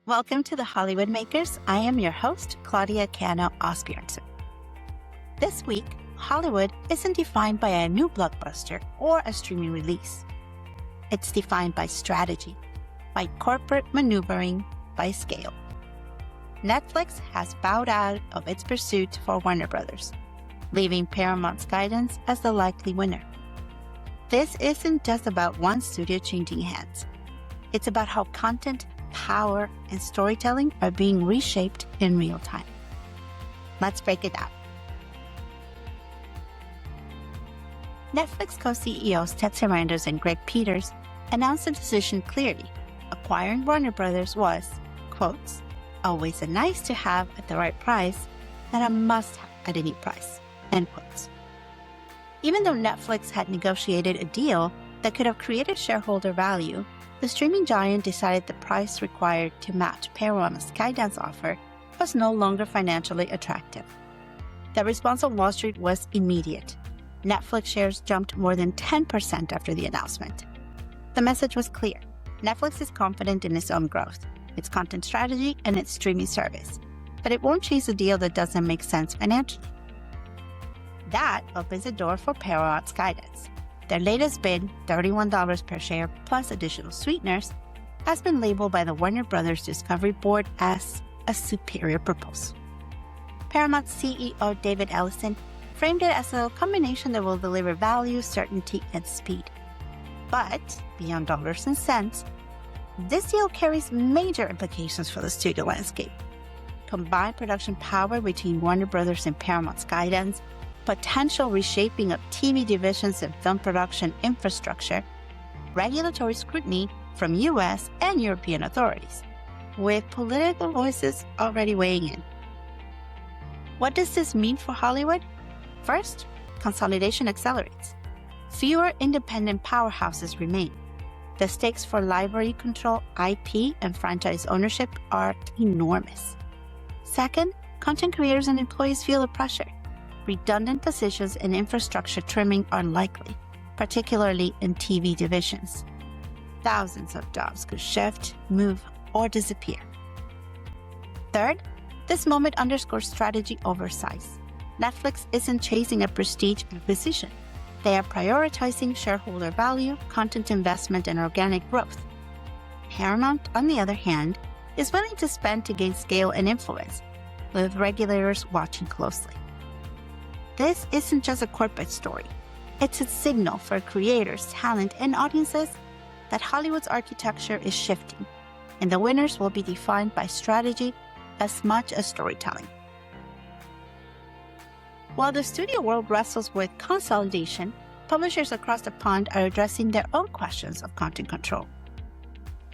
Welcome to the Hollywood Makers. I am your host, Claudia Cano-Asbjornsen. This week, Hollywood isn't defined by a new blockbuster or a streaming release. It's defined by strategy, by corporate maneuvering, by scale. Netflix has bowed out of its pursuit for Warner Brothers, leaving Paramount's guidance as the likely winner. This isn't just about one studio changing hands. It's about how content, power, and storytelling are being reshaped in real time. Let's break it down. Netflix co-CEOs Ted Sarandos and Greg Peters announced the decision clearly. Acquiring Warner Brothers was, quotes, always a nice to have at the right price, and a must have at any price, end quotes. Even though Netflix had negotiated a deal that could have created shareholder value, the streaming giant decided the price required to match Paramount's Skydance offer was no longer financially attractive. The response on Wall Street was immediate. Netflix shares jumped more than 10% after the announcement. The message was clear. Netflix is confident in its own growth, its content strategy, and its streaming service, but it won't chase a deal that doesn't make sense financially. That opens the door for Paramount's Skydance. Their latest bid, $31 per share plus additional sweeteners, has been labeled by the Warner Brothers Discovery Board as a superior proposal. Paramount CEO David Ellison framed it as a combination that will deliver value, certainty, and speed. But, beyond dollars and cents, this deal carries major implications for the studio landscape. Combined production power between Warner Brothers and Paramount's Skydance, potential reshaping of TV divisions and film production infrastructure, regulatory scrutiny from U.S. and European authorities, with political voices already weighing in. What does this mean for Hollywood? First, consolidation accelerates. Fewer independent powerhouses remain. The stakes for library control, IP, and franchise ownership are enormous. Second, content creators and employees feel the pressure. Redundant positions and infrastructure trimming are likely, particularly in TV divisions. Thousands of jobs could shift, move, or disappear. Third, this moment underscores strategy over size. Netflix isn't chasing a prestige acquisition. They are prioritizing shareholder value, content investment, and organic growth. Paramount, on the other hand, is willing to spend to gain scale and influence, with regulators watching closely. This isn't just a corporate story. It's a signal for creators, talent, and audiences that Hollywood's architecture is shifting, and the winners will be defined by strategy as much as storytelling. While the studio world wrestles with consolidation, publishers across the pond are addressing their own questions of content control.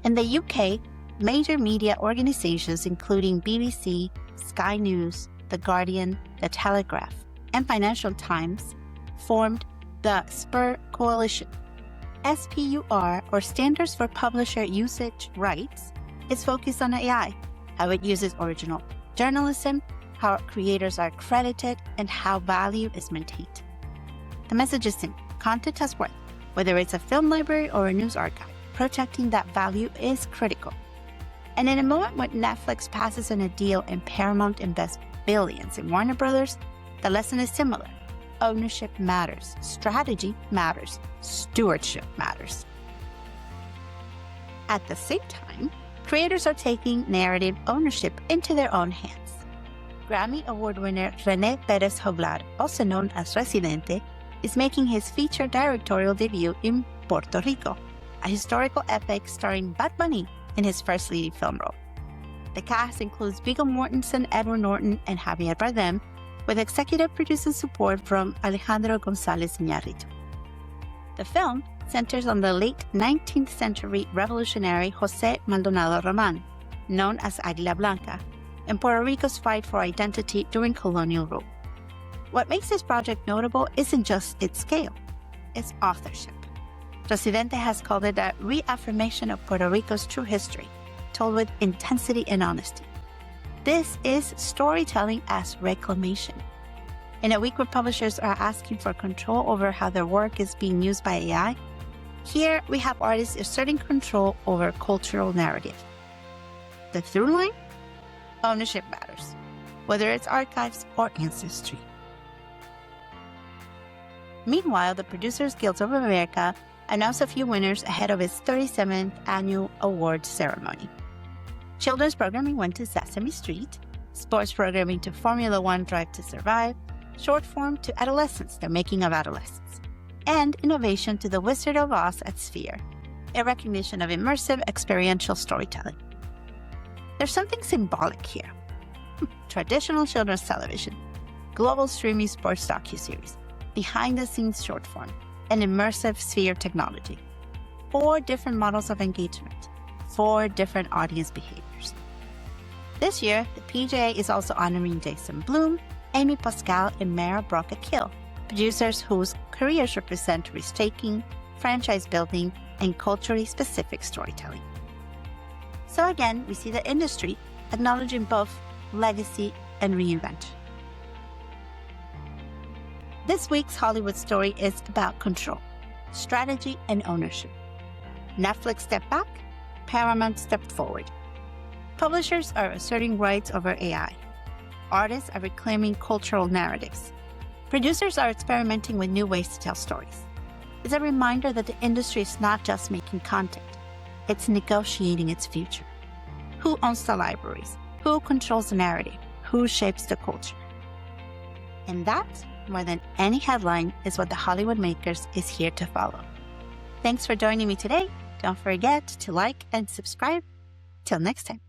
In the UK, major media organizations including BBC, Sky News, The Guardian, The Telegraph, and Financial Times formed the SPUR Coalition. SPUR, or Standards for Publisher Usage Rights, is focused on AI, how it uses original journalism, how creators are credited, and how value is maintained. The message is simple. Content has worth, whether it's a film library or a news archive. Protecting that value is critical. And in a moment when Netflix passes on a deal and Paramount invests billions in Warner Brothers, the lesson is similar. Ownership matters, strategy matters, stewardship matters. At the same time, creators are taking narrative ownership into their own hands. Grammy Award winner René Pérez Joglar, also known as Residente, is making his feature directorial debut in Puerto Rico, a historical epic starring Bad Bunny in his first leading film role. The cast includes Viggo Mortensen, Edward Norton, and Javier Bardem, with executive producer support from Alejandro González Iñárritu. The film centers on the late 19th century revolutionary José Maldonado Román, known as Águila Blanca, and Puerto Rico's fight for identity during colonial rule. What makes this project notable isn't just its scale, its authorship. Residente has called it a reaffirmation of Puerto Rico's true history, told with intensity and honesty. This is storytelling as reclamation. In a week where publishers are asking for control over how their work is being used by AI, here we have artists asserting control over cultural narrative. The through line? Ownership matters, whether it's archives or ancestry. Meanwhile, the Producers Guild of America announced a few winners ahead of its 37th annual award ceremony. Children's programming went to Sesame Street, sports programming to Formula One Drive to Survive, short form to Adolescence, The Making of Adolescence, and innovation to The Wizard of Oz at Sphere, a recognition of immersive experiential storytelling. There's something symbolic here. Traditional children's television, global streaming sports docuseries, behind-the-scenes short form, and immersive Sphere technology. 4 different models of engagement, 4 different audience behaviors. This year, the PGA is also honoring Jason Blum, Amy Pascal, and Mara Brockett-Hill, producers whose careers represent risk-taking, franchise building, and culturally specific storytelling. So again, we see the industry acknowledging both legacy and reinvention. This week's Hollywood story is about control, strategy, and ownership. Netflix stepped back, Paramount stepped forward. Publishers are asserting rights over AI. Artists are reclaiming cultural narratives. Producers are experimenting with new ways to tell stories. It's a reminder that the industry is not just making content, it's negotiating its future. Who owns the libraries? Who controls the narrative? Who shapes the culture? And that, more than any headline, is what the Hollywood Makers is here to follow. Thanks for joining me today. Don't forget to like and subscribe. Till next time.